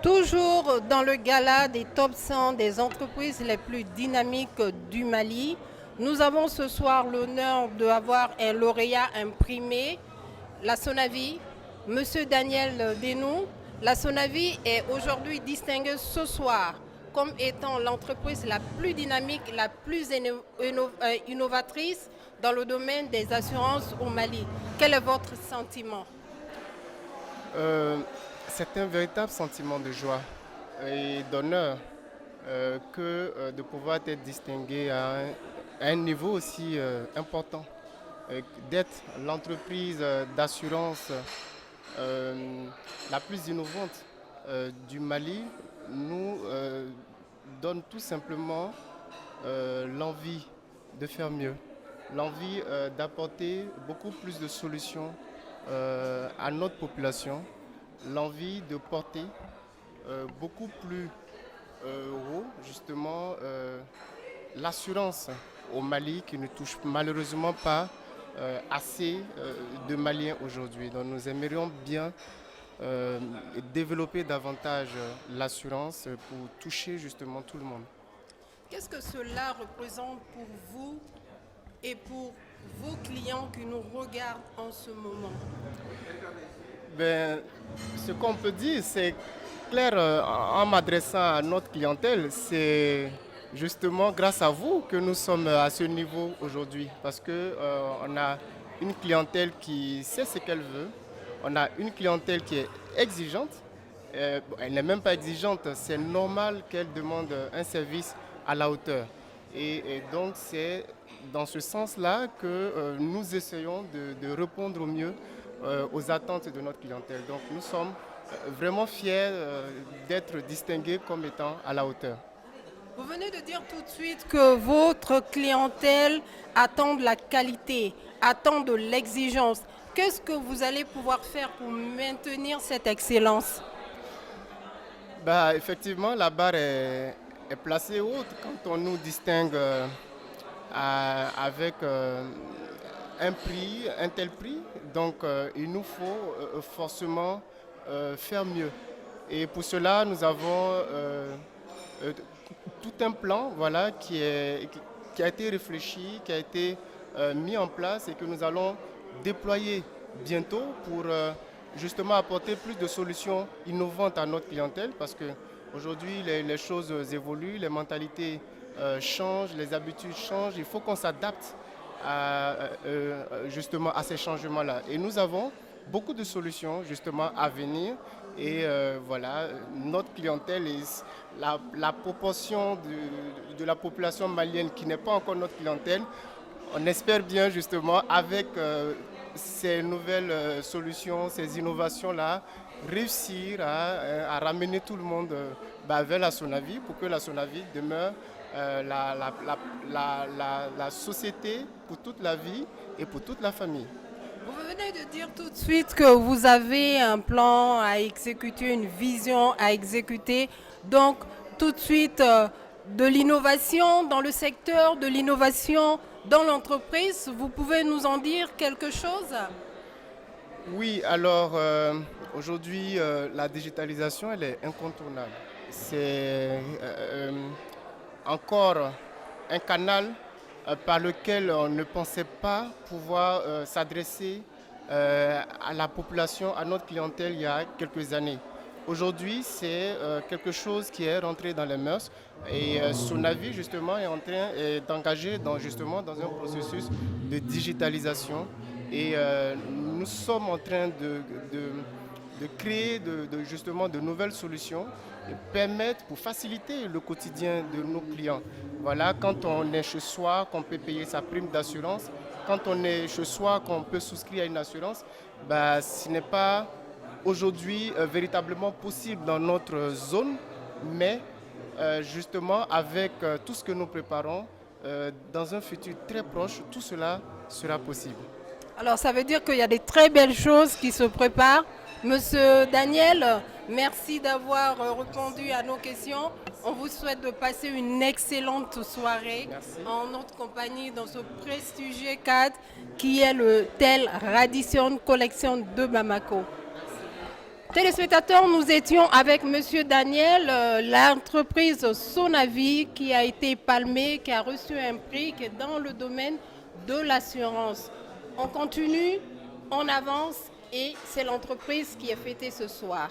Toujours dans le gala des top 100 des entreprises les plus dynamiques du Mali, nous avons ce soir l'honneur d'avoir un lauréat imprimé, la Sonavi, Monsieur Daniel Denou. La Sonavi est aujourd'hui distinguée ce soir comme étant l'entreprise la plus dynamique, la plus innovatrice dans le domaine des assurances au Mali. Quel est votre sentiment? Euh, c'est un véritable sentiment de joie et d'honneur que de pouvoir être distingué à un niveau aussi important, d'être l'entreprise d'assurance euh, la plus innovante du Mali nous donne tout simplement l'envie de faire mieux, l'envie d'apporter beaucoup plus de solutions à notre population, l'envie de porter beaucoup plus haut justement l'assurance au Mali qui ne touche malheureusement pas assez de Maliens aujourd'hui. Donc nous aimerions bien développer davantage l'assurance pour toucher justement tout le monde. Qu'est-ce que cela représente pour vous et pour vos clients qui nous regardent en ce moment? Ben, ce qu'on peut dire, c'est clair en m'adressant à notre clientèle, c'est justement grâce à vous que nous sommes à ce niveau aujourd'hui. Parce que on a une clientèle qui sait ce qu'elle veut, on a une clientèle qui est exigeante. Bon, elle n'est même pas exigeante, c'est normal qu'elle demande un service à la hauteur. Et donc c'est dans ce sens-là que nous essayons de répondre au mieux aux attentes de notre clientèle. Donc nous sommes vraiment fiers d'être distingués comme étant à la hauteur. Vous venez de dire tout de suite que votre clientèle attend de la qualité, attend de l'exigence. Qu'est-ce que vous allez pouvoir faire pour maintenir cette excellence? Bah, effectivement, la barre est placée haute quand on nous distingue avec un prix, un tel prix. Donc il nous faut forcément faire mieux. Et pour cela, nous avons euh, tout un plan voilà, qui a été réfléchi, qui a été mis en place et que nous allons déployer bientôt pour justement apporter plus de solutions innovantes à notre clientèle parce que aujourd'hui les choses évoluent, les mentalités changent, les habitudes changent, il faut qu'on s'adapte justement à ces changements-là. Et nous avons beaucoup de solutions justement à venir et voilà, notre clientèle est la proportion de la population malienne qui n'est pas encore notre clientèle. On espère bien justement avec ces nouvelles solutions, ces innovations-là, réussir à ramener tout le monde vers la Sonavi pour que la Sonavi demeure la société pour toute la vie et pour toute la famille. Vous venez de dire tout de suite que vous avez un plan à exécuter, une vision à exécuter. Donc, tout de suite, de l'innovation dans le secteur, de l'innovation dans l'entreprise. Vous pouvez nous en dire quelque chose? Oui, alors aujourd'hui, la digitalisation, elle est incontournable. C'est encore un canal par lequel on ne pensait pas pouvoir s'adresser à la population, à notre clientèle il y a quelques années. Aujourd'hui, c'est quelque chose qui est rentré dans les mœurs et son avis justement est en train d'engager justement dans un processus de digitalisation et nous sommes en train de créer justement de nouvelles solutions et permettre pour faciliter le quotidien de nos clients. Voilà, quand on est chez soi, qu'on peut payer sa prime d'assurance, quand on est chez soi, qu'on peut souscrire à une assurance, bah, ce n'est pas aujourd'hui véritablement possible dans notre zone, mais justement avec tout ce que nous préparons, dans un futur très proche, tout cela sera possible. Alors, ça veut dire qu'il y a des très belles choses qui se préparent. Monsieur Daniel, merci d'avoir répondu à nos questions. On vous souhaite de passer une excellente soirée Merci. en notre compagnie dans ce prestigieux cadre qui est le Tel Radisson Collection de Bamako. Téléspectateurs, nous étions avec Monsieur Daniel, l'entreprise Sonavi qui a été palmée, qui a reçu un prix qui est dans le domaine de l'assurance. On continue, on avance et c'est l'entreprise qui est fêtée ce soir.